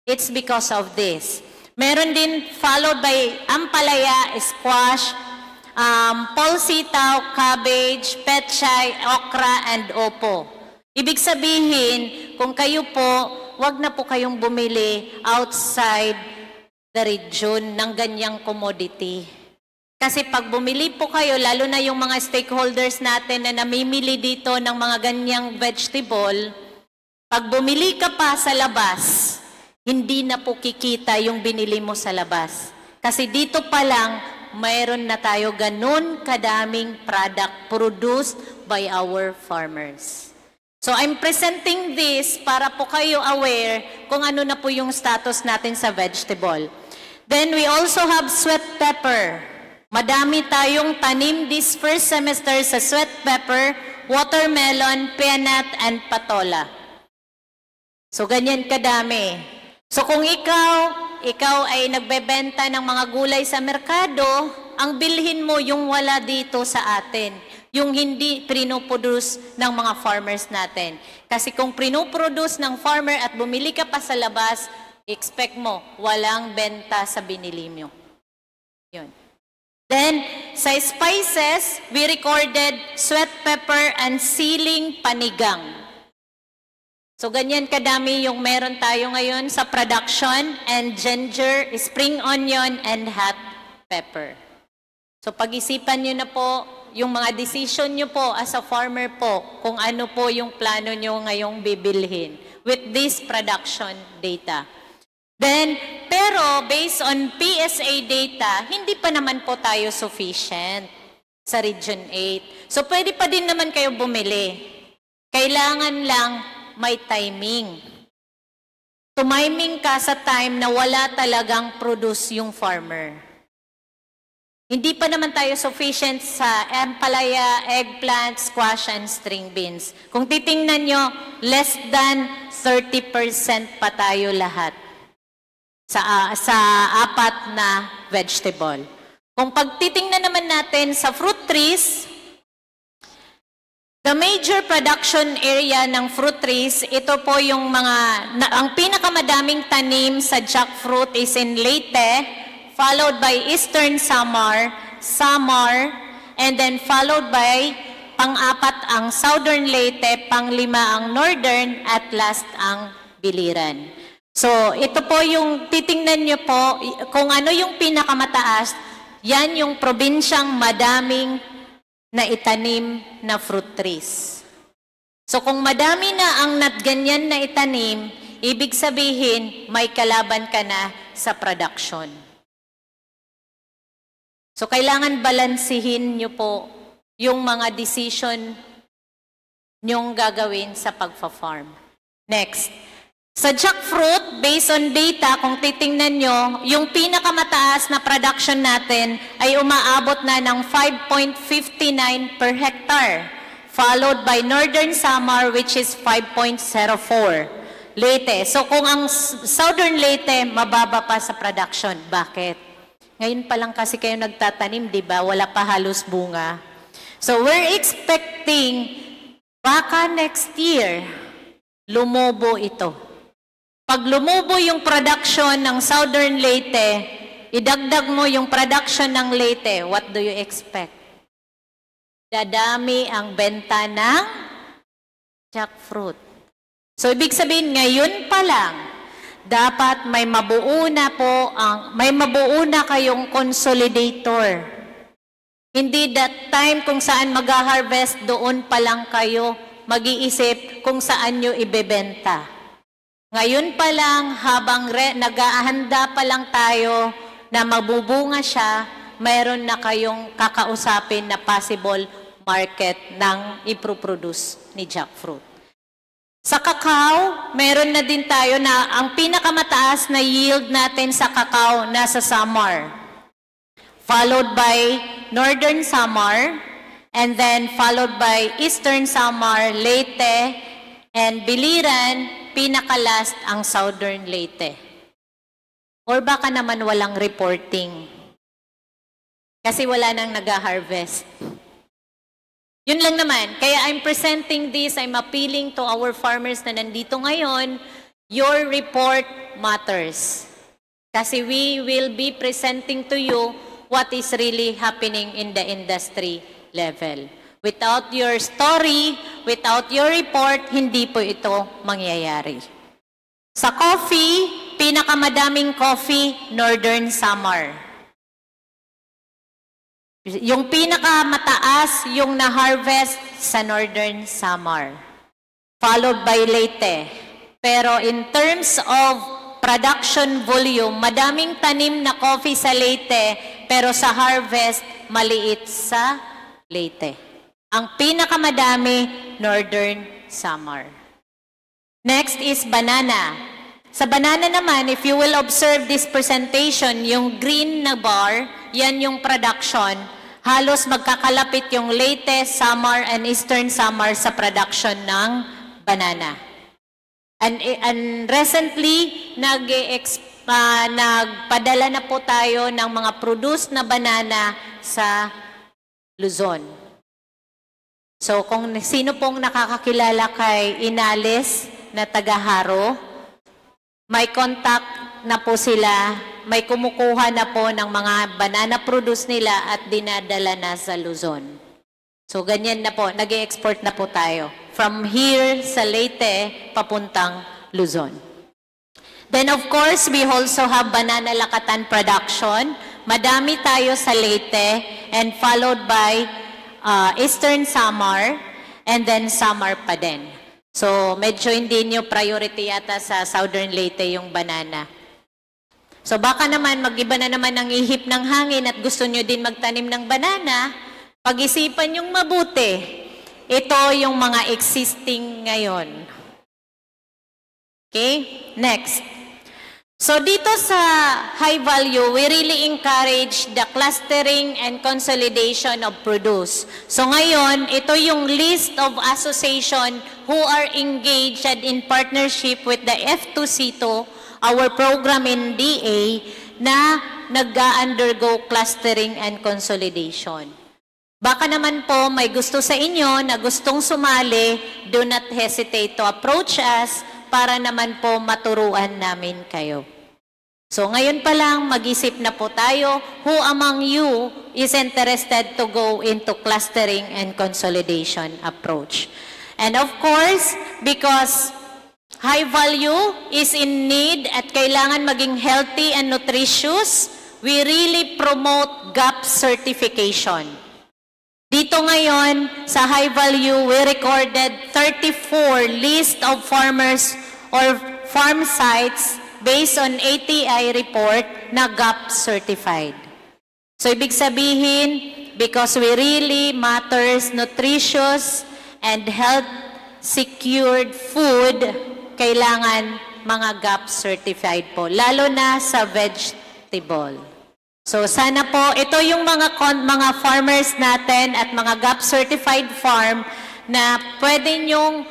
It's because of this. Meron din followed by ampalaya, squash, polsitaw, cabbage, petchay, okra, and opo. Ibig sabihin, kung kayo po, wag na po kayong bumili outside the region ng ganyang commodity. Kasi pag bumili po kayo, lalo na yung mga stakeholders natin na namimili dito ng mga ganyang vegetable, pag bumili ka pa sa labas, hindi na po kikita yung binili mo sa labas. Kasi dito pa lang, mayroon na tayo ganun kadaming product produced by our farmers. So I'm presenting this para po kayo aware kung ano na po yung status natin sa vegetable. Then we also have sweet pepper. Madami tayong tanim this first semester sa sweet pepper, watermelon, peanut, and patola. So ganyan kadami. So kung ikaw ay nagbebenta ng mga gulay sa merkado, ang bilhin mo yung wala dito sa atin, yung hindi pinoproduce ng mga farmers natin. Kasi kung pinoproduce ng farmer at bumili ka pa sa labas, expect mo, walang benta sa binili mo. Yun. Then, sa spices, we recorded sweet pepper and siling panigang. So, ganyan kadami yung meron tayo ngayon sa production, and ginger, spring onion, and hot pepper. So, pag-isipan nyo na po yung mga decision nyo po as a farmer po kung ano po yung plano nyo ngayong bibilhin with this production data. Then, pero based on PSA data, hindi pa naman po tayo sufficient sa Region 8. So, pwede pa din naman kayo bumili. Kailangan lang may timing. Tumiming ka sa time na wala talagang produce yung farmer. Hindi pa naman tayo sufficient sa ampalaya, eggplant, squash, and string beans. Kung titingnan nyo, less than 30% pa tayo lahat sa apat na vegetable. Kung pagtitingnan naman natin sa fruit trees, the major production area ng fruit trees, ito po yung ang pinakamadaming tanim sa jackfruit is in Leyte, followed by Eastern Samar, and then followed by pang-apat ang Southern Leyte, pang-lima ang Northern, at last ang Biliran. So, ito po yung titingnan nyo po, kung ano yung pinakamataas, yan yung probinsyang madaming na itanim na fruit trees. So, kung madami na ang ganyan na itanim, ibig sabihin, may kalaban ka na sa production. So, kailangan balansihin nyo po yung mga decision nyong gagawin sa pagpa-farm. Next. Sa jackfruit, based on data, kung titingnan nyo, yung pinakamataas na production natin ay umaabot na ng 5.59 per hectare, followed by Northern Samar, which is 5.04. Leyte. So kung ang Southern Leyte, mababa pa sa production. Bakit? Ngayon pa lang kasi kayo nagtatanim, di ba? Wala pa halos bunga. So we're expecting baka next year, lumobo ito. Pag lumubo yung production ng Southern Leyte, idagdag mo yung production ng Leyte, what do you expect? Dadami ang benta ng jackfruit. So, ibig sabihin, ngayon pa lang, dapat may mabuo na kayong consolidator. Hindi that time kung saan mag-harvest, doon pa lang kayo mag-iisip kung saan nyo ibebenta. Ngayon pa lang, habang nag-aahanda pa lang tayo na mabubunga siya, mayroon na kayong kakausapin na possible market ng iproproduce ni jackfruit. Sa cacao, meron na din tayo na ang pinakamataas na yield natin sa cacao nasa Samar, followed by Northern Samar, and then followed by Eastern Samar, Leyte, and Biliran, pinakalast ang Southern Leyte. Or baka naman walang reporting. Kasi wala nang nag-harvest. Yun lang naman. Kaya I'm presenting this, I'm appealing to our farmers na nandito ngayon, your report matters. Kasi we will be presenting to you what is really happening in the industry level. Without your story, without your report, hindi po ito mangyayari. Sa coffee, pinakamadaming coffee, Northern Samar. Yung pinakamataas, yung na-harvest sa Northern Samar. Followed by Leyte. Pero in terms of production volume, madaming tanim na coffee sa Leyte, pero sa harvest, maliit sa Leyte. Ang pinakamadami, Northern Samar. Next is banana. Sa banana naman, if you will observe this presentation, yung green na bar, yan yung production. Halos magkakalapit yung Leyte, Samar, and Eastern Samar sa production ng banana. And recently, nagpadala na po tayo ng mga produced na banana sa Luzon. So kung sino pong nakakakilala kay Inales na taga-Haro, may contact na po sila, may kumukuha na po ng mga banana produce nila at dinadala na sa Luzon. So ganyan na po, nag-e-export na po tayo. From here sa Leyte, papuntang Luzon. Then of course, we also have banana lakatan production. Madami tayo sa Leyte and followed by Eastern Samar and then Samar pa din. So medyo hindi nyo priority yata sa Southern Leyte yung banana. So baka naman mag-iba na naman ang ihip ng hangin at gusto nyo din magtanim ng banana, pag-isipan yung mabuti. Ito yung mga existing ngayon. Okay? Next. So dito sa high value, we really encourage the clustering and consolidation of produce. So ngayon, ito yung list of association who are engaged in partnership with the F2C2, our program in DA, na nag-undergo clustering and consolidation. Baka naman po may gusto sa inyo na gustong sumali, do not hesitate to approach us para naman po maturuan namin kayo. So ngayon pa lang, mag-isip na po tayo, who among you is interested to go into clustering and consolidation approach? And of course, because high value is in need at kailangan maging healthy and nutritious, we really promote GAP certification. Dito ngayon, sa high value, we recorded 34 list of farmers or farm sites based on ATI report na GAP certified. So, ibig sabihin, because we really matters nutritious and health secured food, kailangan mga GAP certified po, lalo na sa vegetable. So sana po, ito yung mga farmers natin at mga GAP certified farm na pwede nyong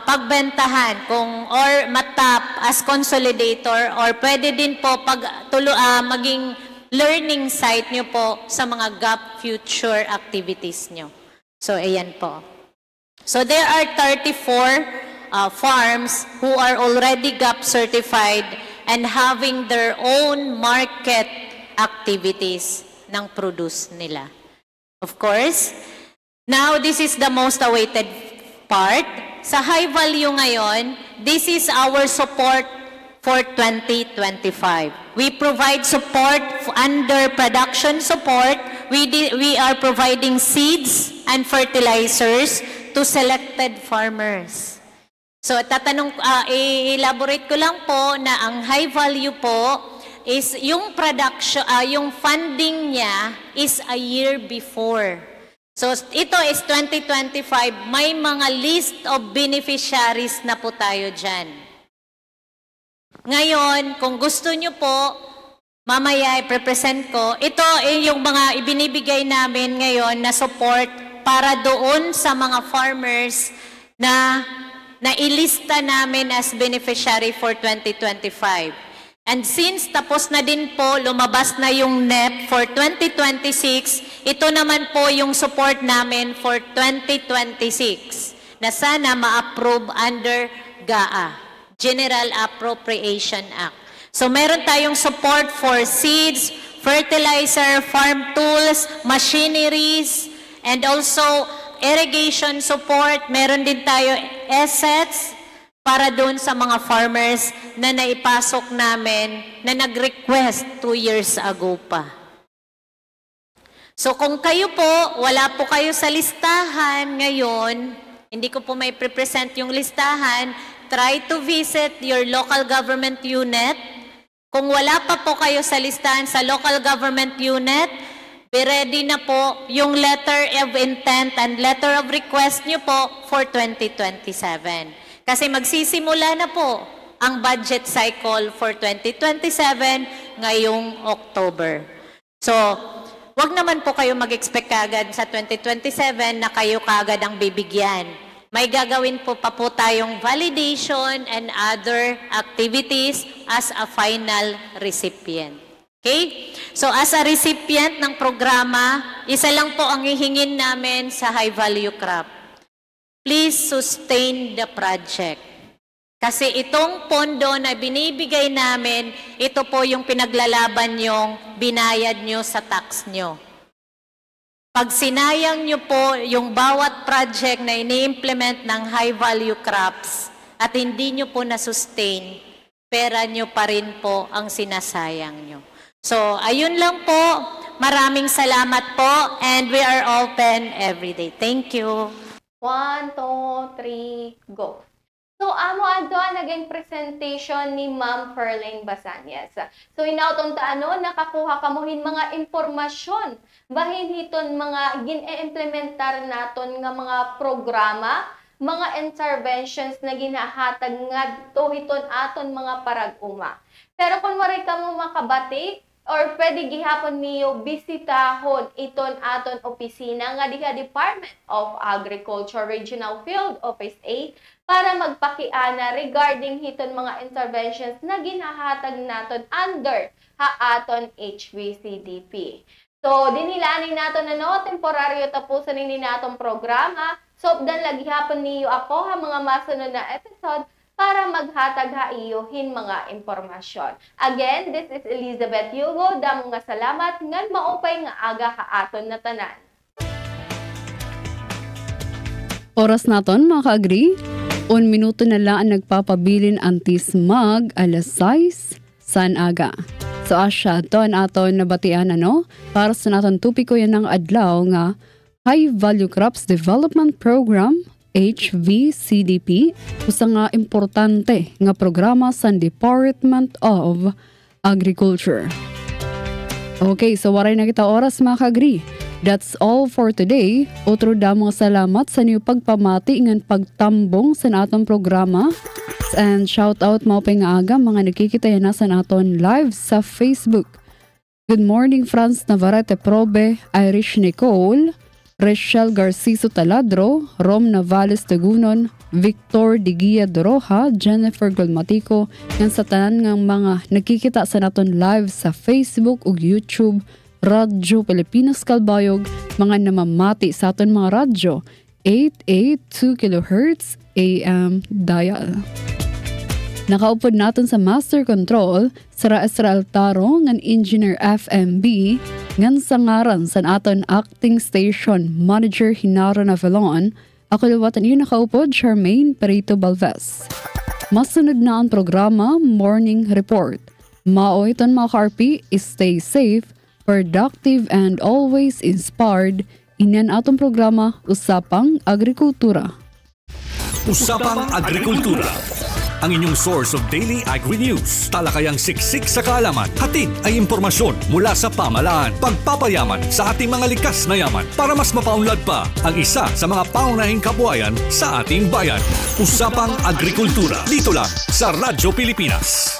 pagbentahan kung or matap as consolidator or pwede din po maging learning site nyo po sa mga GAP future activities nyo. So ayan po. So there are 34 farms who are already GAP certified and having their own market activities ng produce nila. Of course, now this is the most awaited part. Sa high value ngayon, this is our support for 2025. We provide support under production support. We are providing seeds and fertilizers to selected farmers. So i-elaborate ko lang po na ang high value po is yung production, yung funding niya is a year before. So ito is 2025, may mga list of beneficiaries na po tayo dyan. Ngayon, kung gusto nyo po, mamaya i-present ko, ito ay yung mga ibinibigay namin ngayon na support para doon sa mga farmers na nailista namin as beneficiary for 2025. And since tapos na din po, lumabas na yung NEP for 2026, ito naman po yung support namin for 2026 na sana ma-approve under GAA. General Appropriation Act. So meron tayong support for seeds, fertilizer, farm tools, machineries, and also irrigation support. Meron din tayo assets para doon sa mga farmers na naipasok namin na nag-request 2 years ago pa. So kung kayo po, wala po kayo sa listahan ngayon, hindi ko po may present yung listahan, try to visit your local government unit. Kung wala pa po kayo sa listahan sa local government unit, be ready na po yung letter of intent and letter of request nyo po for 2027. Kasi magsisimula na po ang budget cycle for 2027 ngayong October. So, wag naman po kayo mag-expect kagad sa 2027 na kayo kagad ang bibigyan. May gagawin po pa po tayong validation and other activities as a final recipient. Okay? So as a recipient ng programa, isa lang po ang hihingin namin sa high value crop. Please sustain the project. Kasi itong pondo na binibigay namin, ito po yung pinaglalaban yung binayad nyo sa tax nyo. Pag sinayang nyo po yung bawat project na ini-implement ng high-value crops at hindi nyo po na-sustain, pera nyo pa rin po ang sinasayang nyo. So, ayun lang po. Maraming salamat po and we are open every day. Thank you. 1, 2, 3, go. So, amo adto naging presentation ni Ma'am Ferlane Basanyas. So, inauton ta nakakuha kamuhin mga informasyon bahin hiton mga gin-implementar naton nga mga programa, mga interventions na ginahatag ngadto hiton aton mga parag-uma. Pero kung wari ka mo makabati or pwede gihapon niyo bisitahon iton aton opisina nga diha Department of Agriculture Regional Field Office A para magpakiana regarding hiton mga interventions na ginahatag naton under haaton HVCDP. So, dinilaning naton temporaryo tapusan ni natong programa. So, dan lagi hapon niyo ako ha mga masunod na episode para maghatag haiyuhin mga impormasyon. Again, this is Elizabeth Hugo. Damo nga salamat ngan maupay nga aga haaton na tanan. Oras naton mga ka-agree. 1 minuto na lang ang nagpapabilin antis mag alas 6 san aga. So asya to ang aton nabatian para sa naton tupiko yan ng adlaw nga High Value Crops Development Program HVCDP usa nga importante nga programa sa Department of Agriculture. Okay, so waray na kita oras mga ka-agree. That's all for today. Otro damang salamat sa niyo pagpamati ngan pagtambong sa natong programa. And shout out mao pay nga aga mga nakikita na sa naton live sa Facebook. Good morning Franz Navarrete Probe, Irish Nicole, Rachel Garciso Taladro, Rom Navales Tagunon, Victor Digia Doroha, Jennifer Golmatico, ngan sa tanan nga mga nakikita sa naton live sa Facebook ug YouTube, Radyo Pilipinas Kalbayog, mga namamati sa aton mga radyo, 882 kHz AM dial. Nakaupod natin sa Master Control, Sara Israel Taro, ngan Engineer FMB, ngan sangaran sa aton acting station manager Hinara Navalon, ako liwatan yun nakaupod, Charmaine Perito Balvez. Masunod na ang programa Morning Report. Mao iton mga karpi, stay safe, productive and always inspired. Inan atong programa Usapang Agrikultura. Usapang Agrikultura, ang inyong source of daily agri-news. Talakayang siksik sa kaalaman, hatid ay impormasyon mula sa pamahalaan. Pagpapayaman sa ating mga likas na yaman para mas mapaunlad pa ang isa sa mga pangunahing kabuhayan sa ating bayan. Usapang Agrikultura, dito lang sa Radyo Pilipinas.